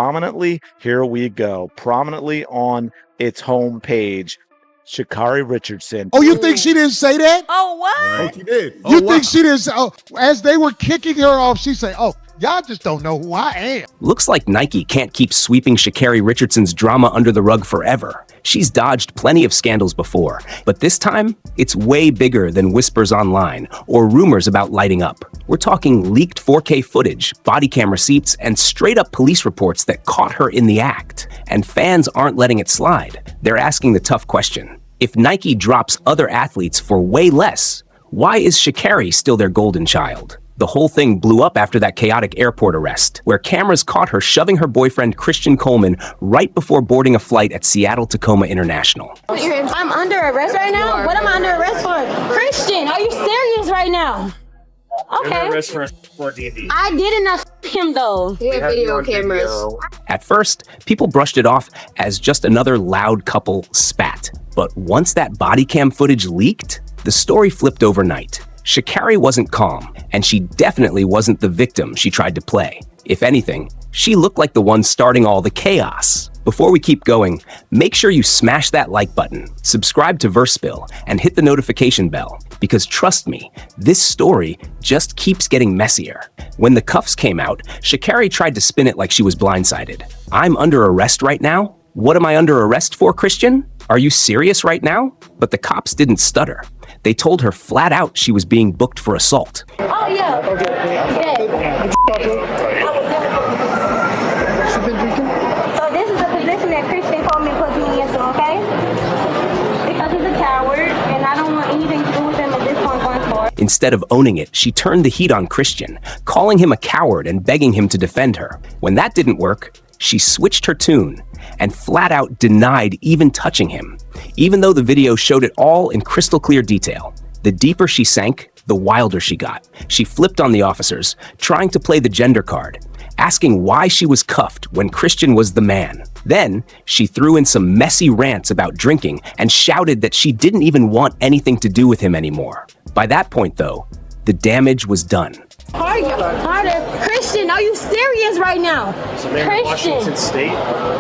prominently, here we go, prominently on its homepage, Sha'Carri Richardson. Oh, you think she didn't say that? Oh, what? Oh, she did. You think she didn't say, oh, as they were kicking her off, she said, oh, y'all just don't know who I am. Looks like Nike can't keep sweeping Sha'Carri Richardson's drama under the rug forever. She's dodged plenty of scandals before, but this time, it's way bigger than whispers online or rumors about lighting up. We're talking leaked 4K footage, body cam receipts, and straight-up police reports that caught her in the act. And fans aren't letting it slide. They're asking the tough question. If Nike drops other athletes for way less, why is Sha'Carri still their golden child? The whole thing blew up after that chaotic airport arrest, where cameras caught her shoving her boyfriend Christian Coleman right before boarding a flight at Seattle-Tacoma International. I'm under arrest right now? What am I under arrest for? Christian, are you serious right now? Okay. Under arrest for D&D. I didn't him though. We have video cameras. At first, people brushed it off as just another loud couple spat. But once that body cam footage leaked, the story flipped overnight. Sha'Carri wasn't calm, and she definitely wasn't the victim she tried to play. If anything, she looked like the one starting all the chaos. Before we keep going, make sure you smash that like button, subscribe to Verspill, and hit the notification bell, because trust me, this story just keeps getting messier. When the cuffs came out, Sha'Carri tried to spin it like she was blindsided. I'm under arrest right now? What am I under arrest for, Christian? Are you serious right now? But the cops didn't stutter. They told her flat out she was being booked for assault. Oh yeah. So this is the position that Christian Coleman put me into, okay? Because he's a coward and I don't want anything to do with him at this point going forward. Instead of owning it, she turned the heat on Christian, calling him a coward and begging him to defend her. When that didn't work, she switched her tune and flat out denied even touching him, even though the video showed it all in crystal clear detail. The deeper she sank, the wilder she got. She flipped on the officers, trying to play the gender card, asking why she was cuffed when Christian was the man. Then, she threw in some messy rants about drinking and shouted that she didn't even want anything to do with him anymore. By that point, though, the damage was done. Harder. Christian, are you serious right now? So maybe Washington State,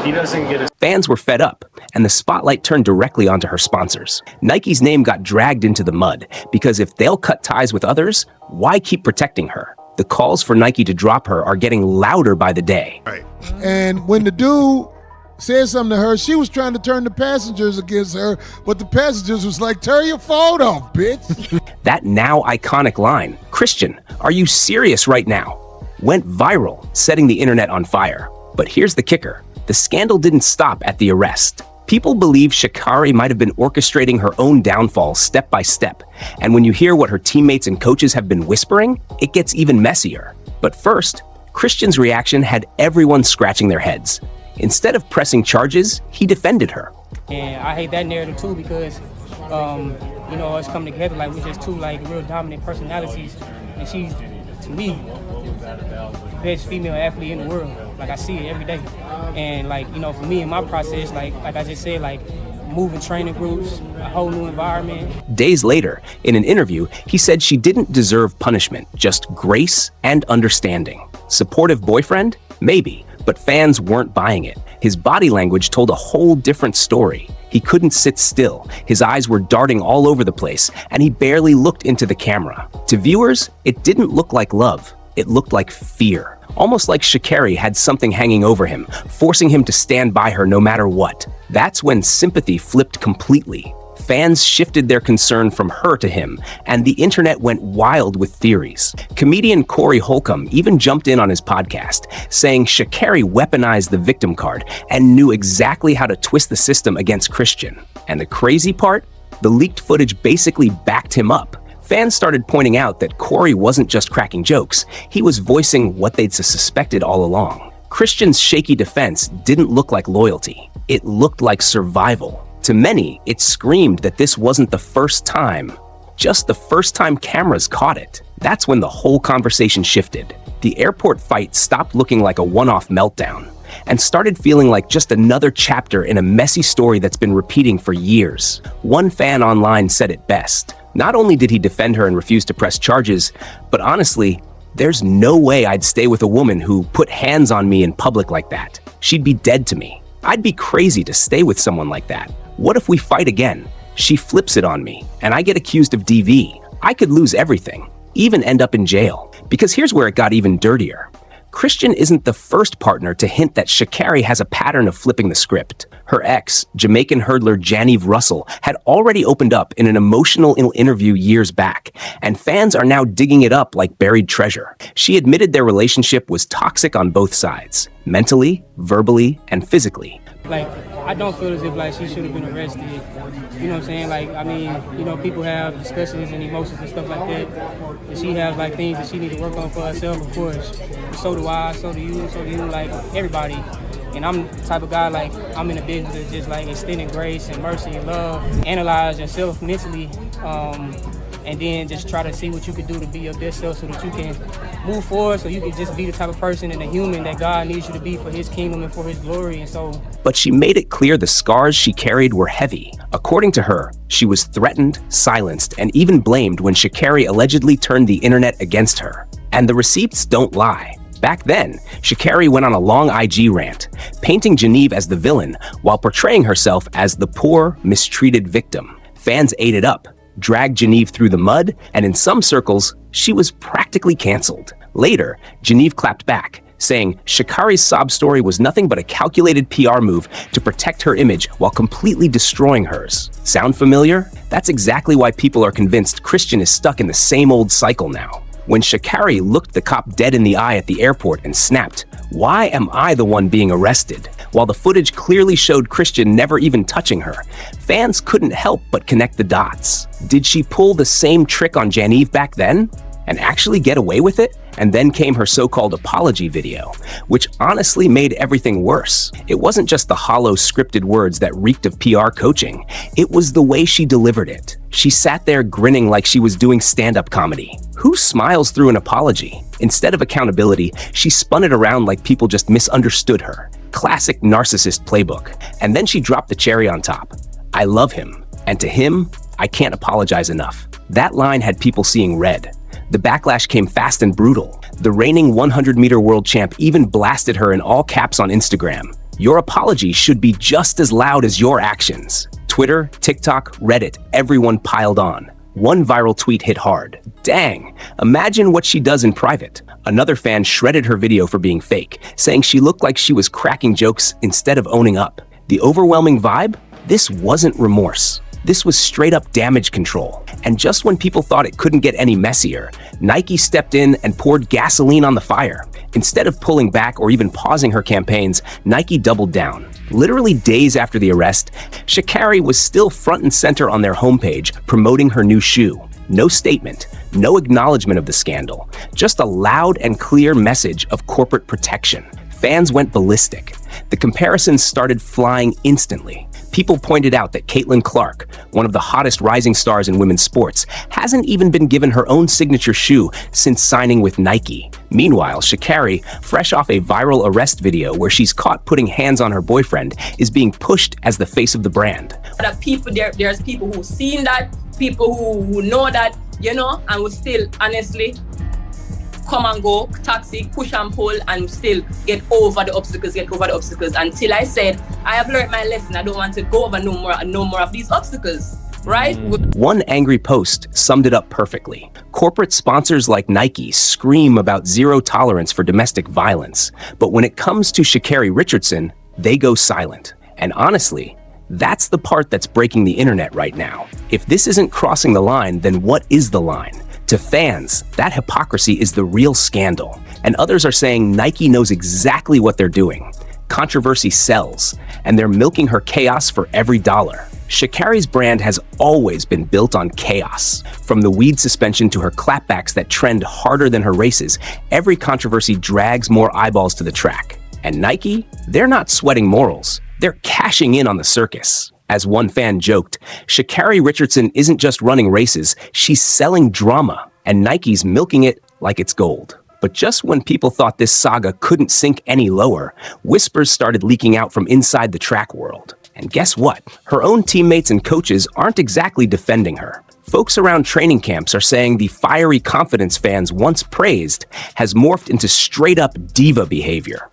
he doesn't get a... Fans were fed up, and the spotlight turned directly onto her sponsors. Nike's name got dragged into the mud, because if they'll cut ties with others, why keep protecting her? The calls for Nike to drop her are getting louder by the day. Right. And when the dude said something to her, she was trying to turn the passengers against her, but the passengers was like, turn your phone off, bitch. That now iconic line, Christian, are you serious right now? Went viral, setting the internet on fire. But here's the kicker. The scandal didn't stop at the arrest. People believe Sha'Carri might have been orchestrating her own downfall step by step. And when you hear what her teammates and coaches have been whispering, it gets even messier. But first, Christian's reaction had everyone scratching their heads. Instead of pressing charges, he defended her. And I hate that narrative too because, you know, us coming together like we're just two like real dominant personalities. And she's, to me, the best female athlete in the world. Like I see it every day. And like, you know, for me in my process, like I just said, like moving training groups, a whole new environment. Days later, in an interview, he said she didn't deserve punishment, just grace and understanding. Supportive boyfriend? Maybe. But fans weren't buying it. His body language told a whole different story. He couldn't sit still. His eyes were darting all over the place, and he barely looked into the camera. To viewers, it didn't look like love. It looked like fear. Almost like Sha'Carri had something hanging over him, forcing him to stand by her no matter what. That's when sympathy flipped completely. Fans shifted their concern from her to him, and the internet went wild with theories. Comedian Corey Holcomb even jumped in on his podcast, saying Sha'Carri weaponized the victim card and knew exactly how to twist the system against Christian. And the crazy part? The leaked footage basically backed him up. Fans started pointing out that Corey wasn't just cracking jokes, he was voicing what they'd suspected all along. Christian's shaky defense didn't look like loyalty. It looked like survival. To many, it screamed that this wasn't the first time, just the first time cameras caught it. That's when the whole conversation shifted. The airport fight stopped looking like a one-off meltdown and started feeling like just another chapter in a messy story that's been repeating for years. One fan online said it best. Not only did he defend her and refuse to press charges, but honestly, There's no way I'd stay with a woman who put hands on me in public like that. She'd be dead to me. I'd be crazy to stay with someone like that. What if we fight again? She flips it on me, and I get accused of DV. I could lose everything, even end up in jail. Because here's where it got even dirtier. Christian isn't the first partner to hint that Sha'Carri has a pattern of flipping the script. Her ex, Jamaican hurdler Janive Russell, had already opened up in an emotional interview years back, and fans are now digging it up like buried treasure. She admitted their relationship was toxic on both sides, mentally, verbally, and physically. Like, I don't feel as if like she should have been arrested. You know what I'm saying? Like, I mean, you know, people have discussions and emotions and stuff like that. And she has like things that she needs to work on for herself, of course. So do I, so do you, like everybody. And I'm the type of guy, like, I'm in the business of just like extending grace and mercy and love. Analyze yourself mentally, and then just try to see what you can do to be your best self so that you can move forward, so you can just be the type of person and a human that God needs you to be for his kingdom and for his glory. And so, but she made it clear the scars she carried were heavy. According to her, she was threatened, silenced, and even blamed when Sha'Carri allegedly turned the internet against her. And the receipts don't lie. Back then, Sha'Carri went on a long IG rant, painting Janive as the villain while portraying herself as the poor, mistreated victim. Fans ate it up, dragged Janive through the mud, and in some circles, she was practically canceled. Later, Janive clapped back, saying Sha'Carri's sob story was nothing but a calculated PR move to protect her image while completely destroying hers. Sound familiar? That's exactly why people are convinced Christian is stuck in the same old cycle now. When Sha'Carri looked the cop dead in the eye at the airport and snapped, "Why am I the one being arrested?" While the footage clearly showed Christian never even touching her, fans couldn't help but connect the dots. Did she pull the same trick on Janive back then and actually get away with it? And then came her so-called apology video, which honestly made everything worse. It wasn't just the hollow scripted words that reeked of PR coaching. It was the way she delivered it. She sat there grinning like she was doing stand-up comedy. Who smiles through an apology? Instead of accountability, she spun it around like people just misunderstood her. Classic narcissist playbook. And then she dropped the cherry on top. "I love him, and to him, I can't apologize enough." That line had people seeing red. The backlash came fast and brutal. The reigning 100-meter world champ even blasted her in all caps on Instagram. "Your apology should be just as loud as your actions." Twitter, TikTok, Reddit, everyone piled on. One viral tweet hit hard. "Dang, imagine what she does in private." Another fan shredded her video for being fake, saying she looked like she was cracking jokes instead of owning up. The overwhelming vibe? This wasn't remorse. This was straight up damage control. And just when people thought it couldn't get any messier, Nike stepped in and poured gasoline on the fire. Instead of pulling back or even pausing her campaigns, Nike doubled down. Literally days after the arrest, Sha'Carri was still front and center on their homepage promoting her new shoe. No statement, no acknowledgement of the scandal, just a loud and clear message of corporate protection. Fans went ballistic. The comparisons started flying instantly. People pointed out that Caitlin Clark, one of the hottest rising stars in women's sports, hasn't even been given her own signature shoe since signing with Nike. Meanwhile, Sha'Carri, fresh off a viral arrest video where she's caught putting hands on her boyfriend, is being pushed as the face of the brand. There's people who've seen that, people who know that, you know, and will still honestly come and go, toxic, push and pull, and still get over the obstacles, until I said, I have learned my lesson. I don't want to go over no more of these obstacles, right? One angry post summed it up perfectly. Corporate sponsors like Nike scream about zero tolerance for domestic violence, but when it comes to Sha'Carri Richardson, they go silent. And honestly, that's the part that's breaking the internet right now. If this isn't crossing the line, then what is the line? To fans, that hypocrisy is the real scandal. And others are saying Nike knows exactly what they're doing. Controversy sells, and they're milking her chaos for every dollar. Sha'Carri's brand has always been built on chaos. From the weed suspension to her clapbacks that trend harder than her races, every controversy drags more eyeballs to the track. And Nike, they're not sweating morals. They're cashing in on the circus. As one fan joked, Sha'Carri Richardson isn't just running races, she's selling drama, and Nike's milking it like it's gold. But just when people thought this saga couldn't sink any lower, whispers started leaking out from inside the track world. And guess what? Her own teammates and coaches aren't exactly defending her. Folks around training camps are saying the fiery confidence fans once praised has morphed into straight-up diva behavior.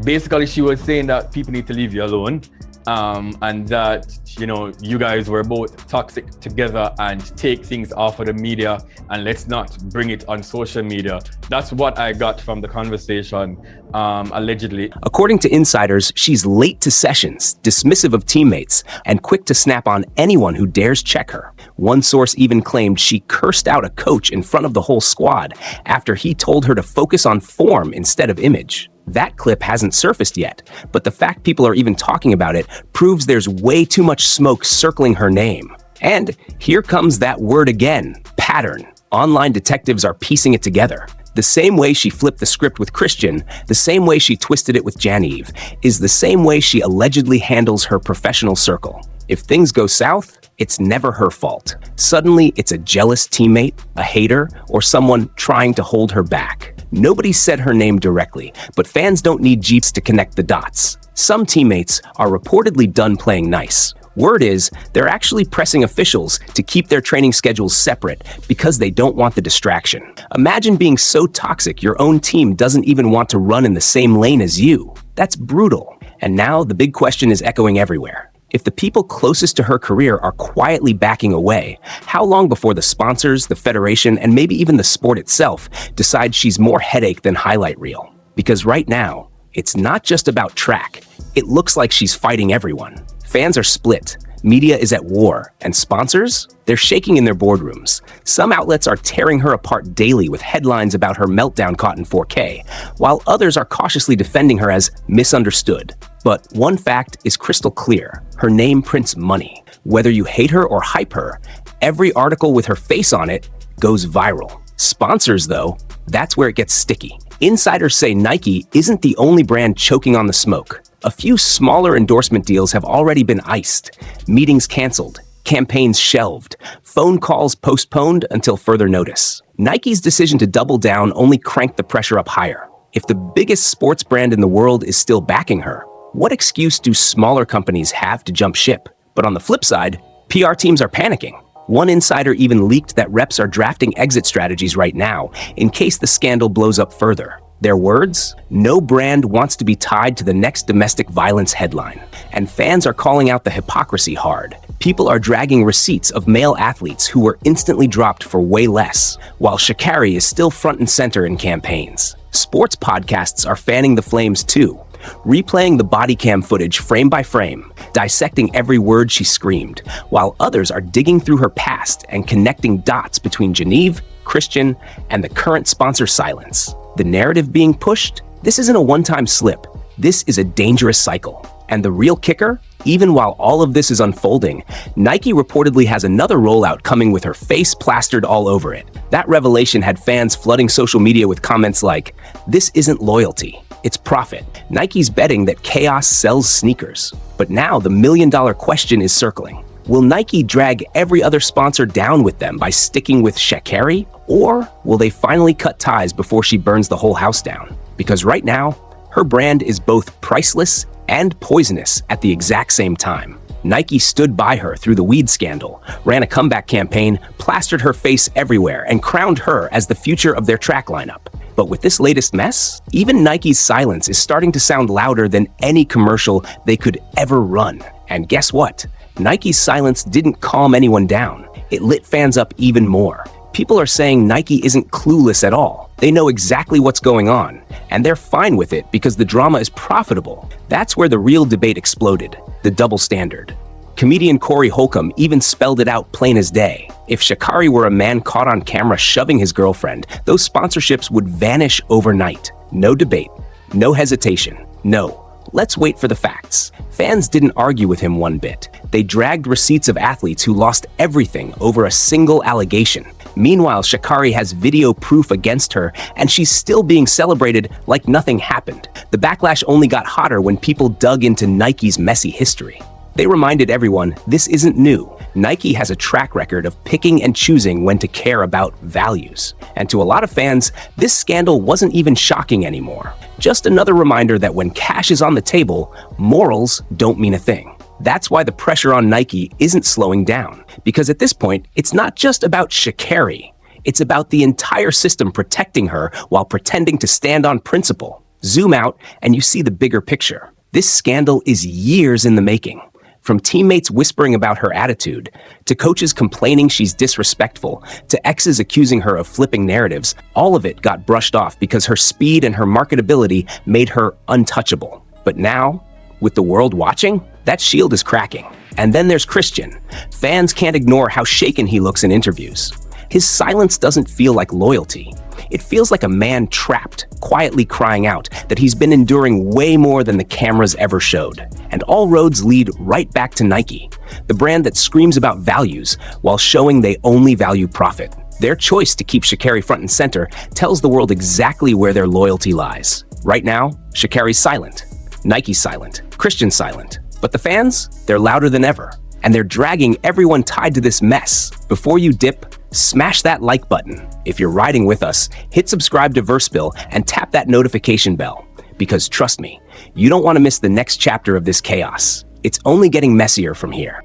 Basically, she was saying that people need to leave you alone, and that, you guys were both toxic together and take things off of the media, and let's not bring it on social media. That's what I got from the conversation, allegedly. According to insiders, she's late to sessions, dismissive of teammates, and quick to snap on anyone who dares check her. One source even claimed she cursed out a coach in front of the whole squad after he told her to focus on form instead of image. That clip hasn't surfaced yet, but the fact people are even talking about it proves there's way too much smoke circling her name. And here comes that word again, pattern. Online detectives are piecing it together. The same way she flipped the script with Christian, the same way she twisted it with Janive, is the same way she allegedly handles her professional circle. If things go south, it's never her fault. Suddenly, it's a jealous teammate, a hater, or someone trying to hold her back. Nobody said her name directly, but fans don't need Jeeps to connect the dots. Some teammates are reportedly done playing nice. Word is, they're actually pressing officials to keep their training schedules separate because they don't want the distraction. Imagine being so toxic your own team doesn't even want to run in the same lane as you. That's brutal. And now the big question is echoing everywhere. If the people closest to her career are quietly backing away, how long before the sponsors, the federation, and maybe even the sport itself decide she's more headache than highlight reel? Because right now, it's not just about track. It looks like she's fighting everyone. Fans are split, media is at war, and sponsors? They're shaking in their boardrooms. Some outlets are tearing her apart daily with headlines about her meltdown caught in 4K, while others are cautiously defending her as misunderstood. But one fact is crystal clear. Her name prints money. Whether you hate her or hype her, every article with her face on it goes viral. Sponsors, though, that's where it gets sticky. Insiders say Nike isn't the only brand choking on the smoke. A few smaller endorsement deals have already been iced, meetings canceled, campaigns shelved, phone calls postponed until further notice. Nike's decision to double down only cranked the pressure up higher. If the biggest sports brand in the world is still backing her, what excuse do smaller companies have to jump ship? But on the flip side, PR teams are panicking. One insider even leaked that reps are drafting exit strategies right now in case the scandal blows up further. Their words? No brand wants to be tied to the next domestic violence headline. And fans are calling out the hypocrisy hard. People are dragging receipts of male athletes who were instantly dropped for way less, while Sha'Carri is still front and center in campaigns. Sports podcasts are fanning the flames too, replaying the body cam footage frame by frame, dissecting every word she screamed, while others are digging through her past and connecting dots between Janive, Christian, and the current sponsor silence. The narrative being pushed? This isn't a one-time slip. This is a dangerous cycle. And the real kicker? Even while all of this is unfolding, Nike reportedly has another rollout coming with her face plastered all over it. That revelation had fans flooding social media with comments like, "This isn't loyalty, it's profit." Nike's betting that chaos sells sneakers. But now the million-dollar question is circling. Will Nike drag every other sponsor down with them by sticking with Sha'Carri? Or will they finally cut ties before she burns the whole house down? Because right now, her brand is both priceless and poisonous at the exact same time. Nike stood by her through the weed scandal, ran a comeback campaign, plastered her face everywhere, and crowned her as the future of their track lineup. But with this latest mess, even Nike's silence is starting to sound louder than any commercial they could ever run. And guess what? Nike's silence didn't calm anyone down. It lit fans up even more. People are saying Nike isn't clueless at all. They know exactly what's going on, and they're fine with it because the drama is profitable. That's where the real debate exploded, the double standard. Comedian Corey Holcomb even spelled it out plain as day. If Sha'Carri were a man caught on camera shoving his girlfriend, those sponsorships would vanish overnight. No debate, no hesitation, no. Let's wait for the facts. Fans didn't argue with him one bit. They dragged receipts of athletes who lost everything over a single allegation. Meanwhile, Sha'Carri has video proof against her, and she's still being celebrated like nothing happened. The backlash only got hotter when people dug into Nike's messy history. They reminded everyone this isn't new. Nike has a track record of picking and choosing when to care about values. And to a lot of fans, this scandal wasn't even shocking anymore. Just another reminder that when cash is on the table, morals don't mean a thing. That's why the pressure on Nike isn't slowing down. Because at this point, it's not just about Sha'Carri. It's about the entire system protecting her while pretending to stand on principle. Zoom out and you see the bigger picture. This scandal is years in the making. From teammates whispering about her attitude, to coaches complaining she's disrespectful, to exes accusing her of flipping narratives, all of it got brushed off because her speed and her marketability made her untouchable. But now, with the world watching, that shield is cracking. And then there's Christian. Fans can't ignore how shaken he looks in interviews. His silence doesn't feel like loyalty. It feels like a man trapped, quietly crying out that he's been enduring way more than the cameras ever showed. And all roads lead right back to Nike, the brand that screams about values while showing they only value profit. Their choice to keep Sha'Carri front and center tells the world exactly where their loyalty lies. Right now, Sha'Carri's silent, Nike's silent, Christian's silent. But the fans, they're louder than ever. And they're dragging everyone tied to this mess. Before you dip, smash that like button. If you're riding with us, hit subscribe to Verspill and tap that notification bell. Because trust me, you don't want to miss the next chapter of this chaos. It's only getting messier from here.